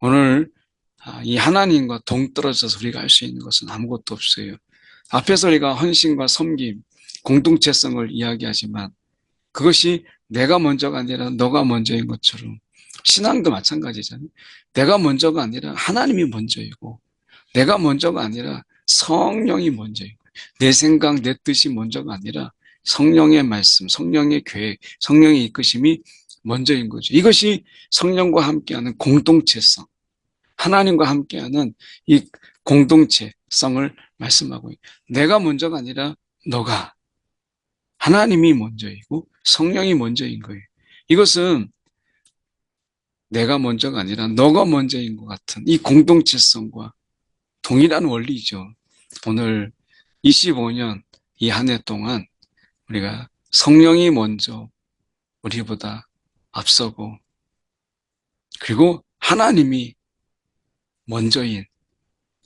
오늘 이 하나님과 동떨어져서 우리가 할 수 있는 것은 아무것도 없어요. 앞에서 우리가 헌신과 섬김, 공동체성을 이야기하지만 그것이 내가 먼저가 아니라 너가 먼저인 것처럼 신앙도 마찬가지잖아요. 내가 먼저가 아니라 하나님이 먼저이고 내가 먼저가 아니라 성령이 먼저이고 내 생각, 내 뜻이 먼저가 아니라 성령의 말씀, 성령의 계획, 성령의 이끄심이 먼저인 거죠. 이것이 성령과 함께하는 공동체성, 하나님과 함께하는 이 공동체성을 말씀하고 내가 먼저가 아니라 너가 하나님이 먼저이고 성령이 먼저인 거예요. 이것은 내가 먼저가 아니라 너가 먼저인 것 같은 이 공동체성과 동일한 원리죠. 오늘 25년 이 한 해 동안 우리가 성령이 먼저 우리보다 앞서고 그리고 하나님이 먼저인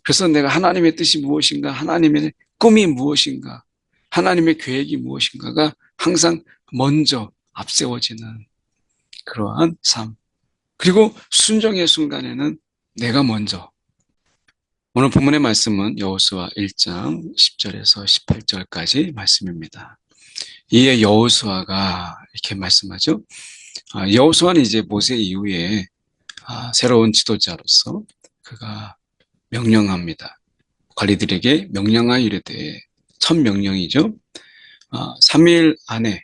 그래서 내가 하나님의 뜻이 무엇인가 하나님의 꿈이 무엇인가 하나님의 계획이 무엇인가가 항상 먼저 앞세워지는 그러한 삶. 그리고 순종의 순간에는 내가 먼저. 오늘 본문의 말씀은 여호수아 1장 10절에서 18절까지 말씀입니다. 이에 여호수아가 이렇게 말씀하죠. 여호수아는 이제 모세 이후에 새로운 지도자로서 그가 명령합니다. 관리들에게 명령하여 이르되 첫 명령이죠. 3일 안에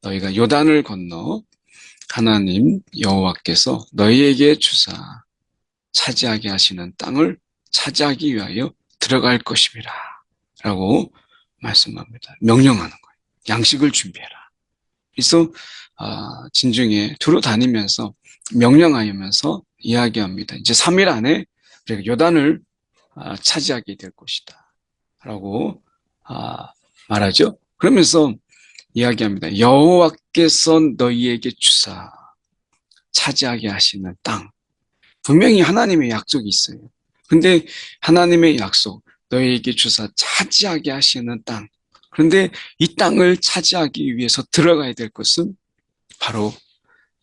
너희가 요단을 건너 하나님 여호와께서 너희에게 주사 차지하게 하시는 땅을 차지하기 위하여 들어갈 것임이라 라고 말씀합니다. 명령하는 거예요. 양식을 준비해라. 그래서 진중에 두루 다니면서 명령하면서 이야기합니다. 이제 3일 안에 우리가 요단을 차지하게 될 것이다 라고 말하죠. 그러면서 이야기합니다. 여호와께서 너희에게 주사 차지하게 하시는 땅. 분명히 하나님의 약속이 있어요. 근데 하나님의 약속, 너희에게 주사 차지하게 하시는 땅. 그런데 이 땅을 차지하기 위해서 들어가야 될 것은 바로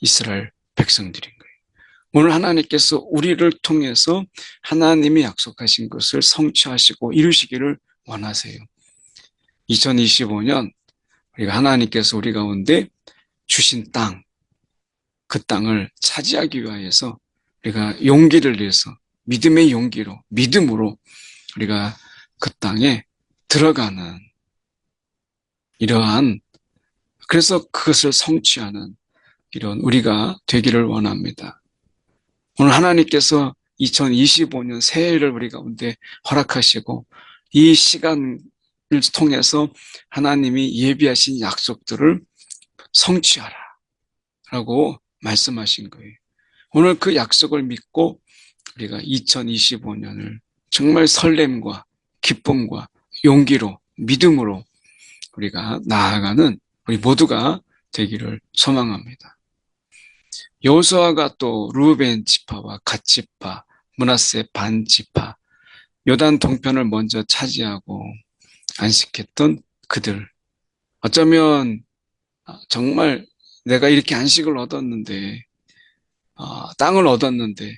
이스라엘 백성들인 거예요. 오늘 하나님께서 우리를 통해서 하나님이 약속하신 것을 성취하시고 이루시기를 원하세요. 2025년 우리가 하나님께서 우리 가운데 주신 땅, 그 땅을 차지하기 위해서 우리가 용기를 내서 믿음의 용기로, 믿음으로 우리가 그 땅에 들어가는 이러한 그래서 그것을 성취하는 이런 우리가 되기를 원합니다. 오늘 하나님께서 2025년 새해를 우리 가운데 허락하시고 이 시간을 통해서 하나님이 예비하신 약속들을 성취하라 라고 말씀하신 거예요. 오늘 그 약속을 믿고 우리가 2025년을 정말 설렘과 기쁨과 용기로 믿음으로 우리가 나아가는 우리 모두가 되기를 소망합니다. 여호수아가 또 루벤 지파와 갓 지파, 므낫세 반 지파, 요단 동편을 먼저 차지하고 안식했던 그들. 어쩌면 정말 내가 이렇게 안식을 얻었는데, 땅을 얻었는데,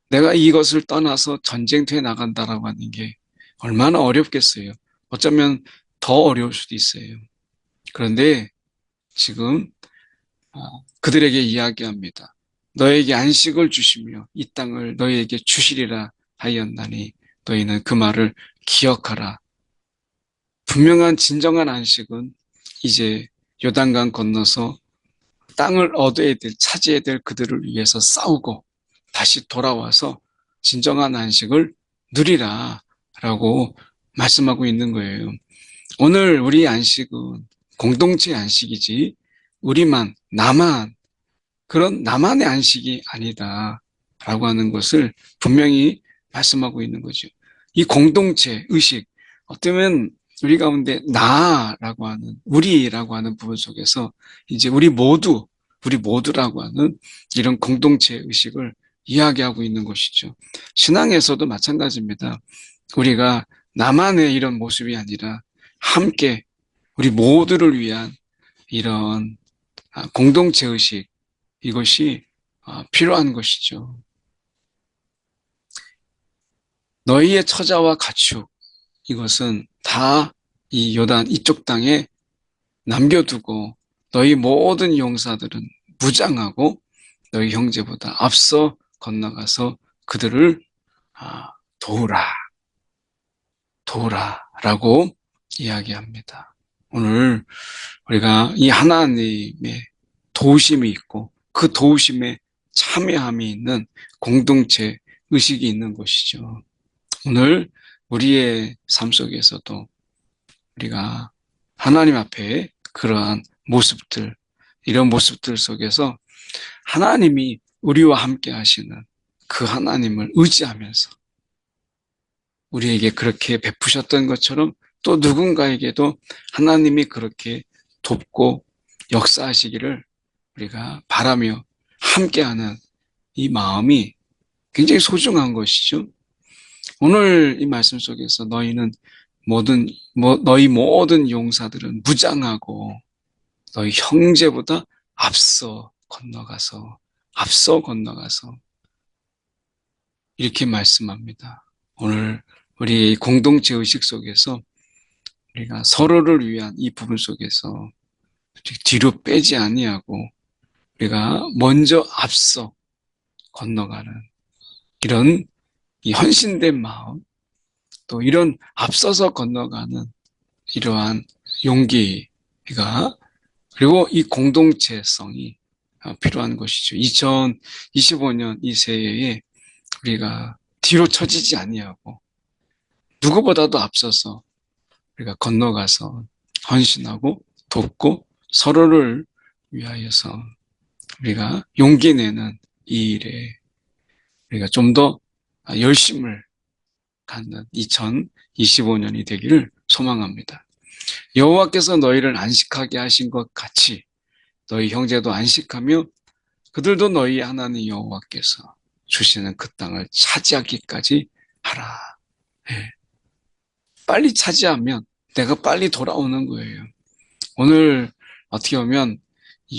내가 이것을 떠나서 전쟁터에 나간다라고 하는 게 얼마나 어렵겠어요. 어쩌면 더 어려울 수도 있어요. 그런데 지금 그들에게 이야기합니다. 너에게 안식을 주시며 이 땅을 너희에게 주시리라 하였나니 너희는 그 말을 기억하라. 분명한 진정한 안식은 이제 요단강 건너서 땅을 얻어야 될, 차지해야 될 그들을 위해서 싸우고 다시 돌아와서 진정한 안식을 누리라 라고 말씀하고 있는 거예요. 오늘 우리 안식은 공동체 안식이지 우리만, 나만, 그런 나만의 안식이 아니다 라고 하는 것을 분명히 말씀하고 있는 거죠. 이 공동체 의식, 어쩌면 우리 가운데 나라고 하는, 우리라고 하는 부분 속에서 이제 우리 모두라고 하는 이런 공동체 의식을 이야기하고 있는 것이죠. 신앙에서도 마찬가지입니다. 우리가 나만의 이런 모습이 아니라 함께 우리 모두를 위한 이런 공동체 의식, 이것이 필요한 것이죠. 너희의 처자와 가축 이것은 다 이 요단 이쪽 땅에 남겨두고 너희 모든 용사들은 무장하고 너희 형제보다 앞서 건너가서 그들을 도우라, 도우라라고 이야기합니다. 오늘 우리가 이 하나님의 도우심이 있고 그 도우심에 참여함이 있는 공동체 의식이 있는 것이죠. 오늘 우리의 삶 속에서도 우리가 하나님 앞에 그러한 모습들, 이런 모습들 속에서 하나님이 우리와 함께 하시는 그 하나님을 의지하면서 우리에게 그렇게 베푸셨던 것처럼 또 누군가에게도 하나님이 그렇게 돕고 역사하시기를 우리가 바라며 함께하는 이 마음이 굉장히 소중한 것이죠. 오늘 이 말씀 속에서 너희 모든 용사들은 무장하고 너희 형제보다 앞서 건너가서 이렇게 말씀합니다. 오늘 우리 공동체 의식 속에서 우리가 서로를 위한 이 부분 속에서 뒤로 빼지 아니하고 우리가 먼저 앞서 건너가는 이런 이 헌신된 마음, 또 이런 앞서서 건너가는 이러한 용기가 그리고 이 공동체성이 필요한 것이죠. 2025년 이 새해에 우리가 뒤로 처지지 아니하고 누구보다도 앞서서 우리가 건너가서 헌신하고 돕고 서로를 위하여서 우리가 용기 내는 이 일에 우리가 좀 더 열심을 갖는 2025년이 되기를 소망합니다. 여호와께서 너희를 안식하게 하신 것 같이 너희 형제도 안식하며 그들도 너희 하나님 여호와께서 주시는 그 땅을 차지하기까지 하라. 네. 빨리 차지하면 내가 빨리 돌아오는 거예요. 오늘 어떻게 보면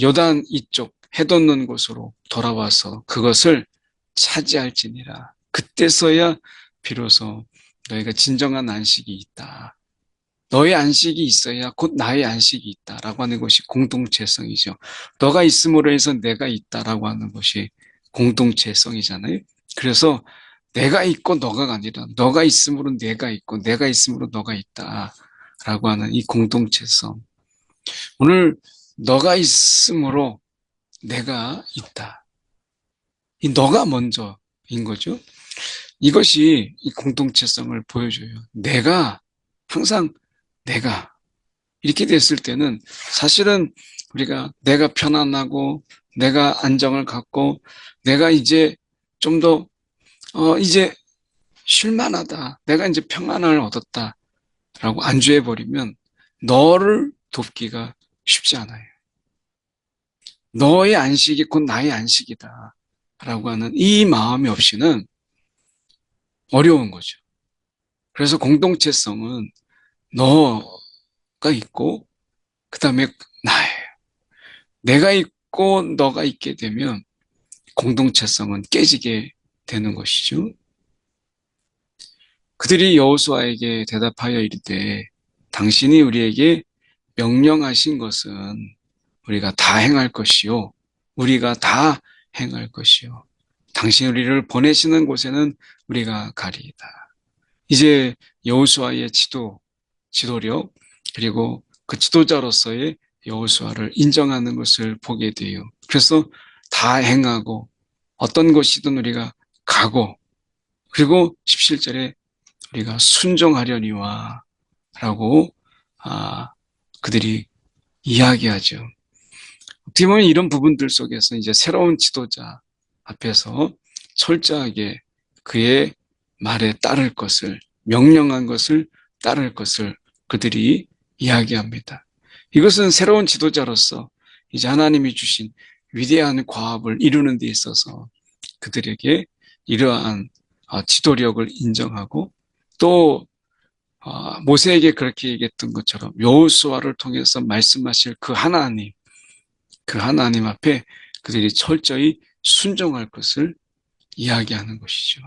요단 이쪽 해돋는 곳으로 돌아와서 그것을 차지할지니라. 그때서야 비로소 너희가 진정한 안식이 있다. 너의 안식이 있어야 곧 나의 안식이 있다라고 하는 것이 공동체성이죠. 너가 있음으로 해서 내가 있다라고 하는 것이 공동체성이잖아요. 그래서 내가 있고 너가 아니라 너가 있음으로 내가 있고 내가 있음으로 너가 있다라고 하는 이 공동체성. 오늘 너가 있음으로 내가 있다. 이 너가 먼저인 거죠. 이것이 이 공동체성을 보여줘요. 항상 내가 이렇게 됐을 때는 사실은 우리가 내가 편안하고 내가 안정을 갖고 내가 이제 좀 더 이제 쉴만하다. 내가 이제 평안을 얻었다라고 안주해 버리면 너를 돕기가 쉽지 않아요. 너의 안식이 곧 나의 안식이다 라고 하는 이 마음이 없이는 어려운 거죠. 그래서 공동체성은 너가 있고 그 다음에 나예요. 내가 있고 너가 있게 되면 공동체성은 깨지게 되는 것이죠. 그들이 여호수아에게 대답하여 이르되 당신이 우리에게 명령하신 것은 우리가 다 행할 것이요. 우리가 다 행할 것이요. 당신이 우리를 보내시는 곳에는 우리가 가리이다. 이제 여호수아의 지도력 그리고 그 지도자로서의 여호수아를 인정하는 것을 보게 돼요. 그래서 다 행하고 어떤 곳이든 우리가 가고 그리고 17절에 우리가 순종하려니와 라고 그들이 이야기하죠. 어떻게 보면 이런 부분들 속에서 이제 새로운 지도자 앞에서 철저하게 그의 말에 따를 것을, 명령한 것을 따를 것을 그들이 이야기합니다. 이것은 새로운 지도자로서 이제 하나님이 주신 위대한 과업을 이루는 데 있어서 그들에게 이러한 지도력을 인정하고 또 모세에게 그렇게 얘기했던 것처럼 여호수아를 통해서 말씀하실 그 하나님 앞에 그들이 철저히 순종할 것을 이야기하는 것이죠.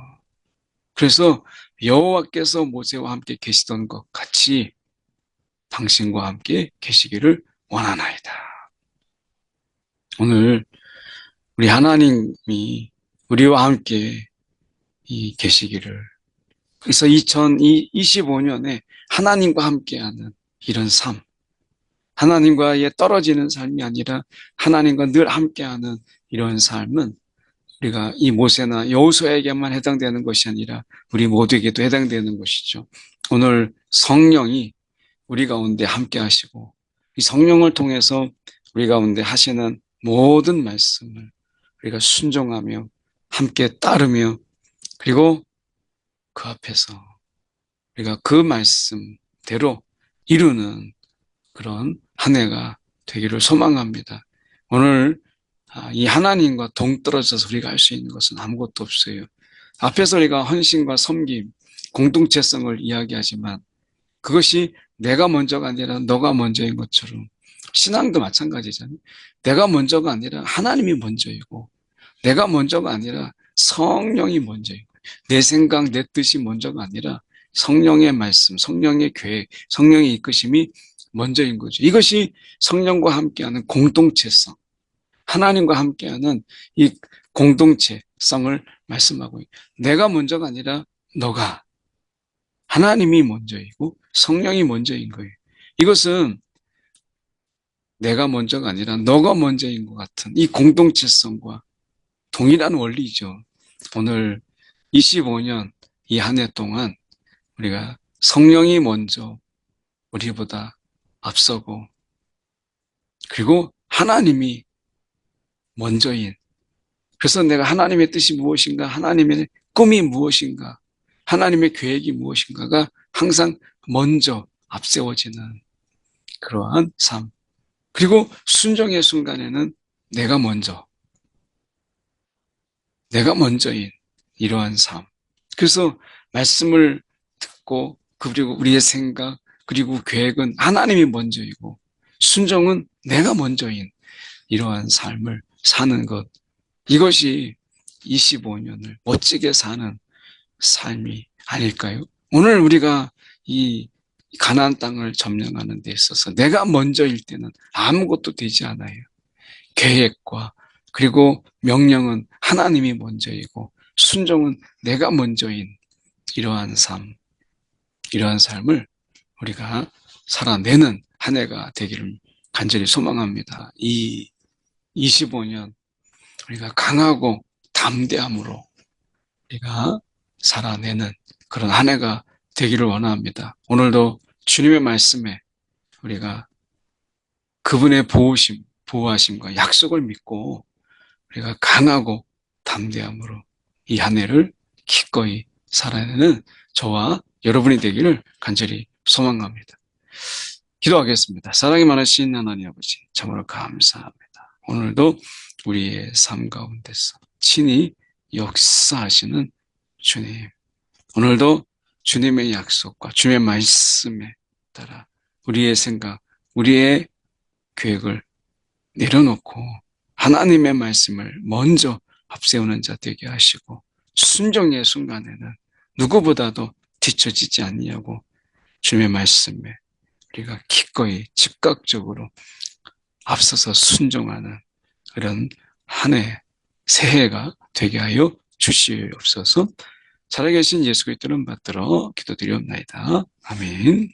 그래서 여호와께서 모세와 함께 계시던 것 같이 당신과 함께 계시기를 원하나이다. 오늘 우리 하나님이 우리와 함께 계시기를, 그래서 2025년에 하나님과 함께하는 이런 삶, 하나님과의 떨어지는 삶이 아니라 하나님과 늘 함께하는 이런 삶은 우리가 이 모세나 여호수아에게만 해당되는 것이 아니라 우리 모두에게도 해당되는 것이죠. 오늘 성령이 우리 가운데 함께 하시고 이 성령을 통해서 우리 가운데 하시는 모든 말씀을 우리가 순종하며 함께 따르며, 그리고 그 앞에서 우리가 그 말씀대로 이루는 그런 한 해가 되기를 소망합니다. 오늘 이 하나님과 동떨어져서 우리가 할 수 있는 것은 아무것도 없어요. 앞에서 우리가 헌신과 섬김, 공동체성을 이야기하지만 그것이 내가 먼저가 아니라 너가 먼저인 것처럼 신앙도 마찬가지잖아요. 내가 먼저가 아니라 하나님이 먼저이고, 내가 먼저가 아니라 성령이 먼저이고, 내 생각, 내 뜻이 먼저가 아니라 성령의 말씀, 성령의 계획, 성령의 이끄심이 먼저인 거죠. 이것이 성령과 함께하는 공동체성, 하나님과 함께하는 이 공동체성을 말씀하고 있어요. 내가 먼저가 아니라 너가, 하나님이 먼저이고 성령이 먼저인 거예요. 이것은 내가 먼저가 아니라 너가 먼저인 것 같은 이 공동체성과 동일한 원리죠. 오늘 25년 이 한 해 동안 우리가 성령이 먼저 우리보다 앞서고, 그리고 하나님이 먼저인, 그래서 내가 하나님의 뜻이 무엇인가, 하나님의 꿈이 무엇인가, 하나님의 계획이 무엇인가가 항상 먼저 앞세워지는 그러한 삶. 그리고 순종의 순간에는 내가 먼저인 이러한 삶. 그래서 말씀을 듣고, 그리고 우리의 생각, 그리고 계획은 하나님이 먼저이고 순종은 내가 먼저인 이러한 삶을 사는 것. 이것이 25년을 멋지게 사는 삶이 아닐까요? 오늘 우리가 이 가나안 땅을 점령하는 데 있어서 내가 먼저일 때는 아무것도 되지 않아요. 계획과 그리고 명령은 하나님이 먼저이고 순종은 내가 먼저인 이러한 삶, 이러한 삶을 우리가 살아내는 한 해가 되기를 간절히 소망합니다. 이 25년 우리가 강하고 담대함으로 우리가 살아내는 그런 한 해가 되기를 원합니다. 오늘도 주님의 말씀에 우리가 그분의 보호하심과 약속을 믿고 우리가 강하고 담대함으로 이 한 해를 기꺼이 살아내는 저와 여러분이 되기를 간절히 소망합니다. 기도하겠습니다. 사랑이 많으신 하나님 아버지, 참으로 감사합니다. 오늘도 우리의 삶 가운데서 친히 역사하시는 주님, 오늘도 주님의 약속과 주님의 말씀에 따라 우리의 생각, 우리의 계획을 내려놓고 하나님의 말씀을 먼저 앞세우는 자 되게 하시고, 순종의 순간에는 누구보다도 뒤처지지 아니하고 주님의 말씀에 우리가 기꺼이 즉각적으로 앞서서 순종하는 그런 한 해, 새해가 되게 하여 주시옵소서. 살아계신 예수 그리스도를 받들어 기도드리옵나이다. 아멘.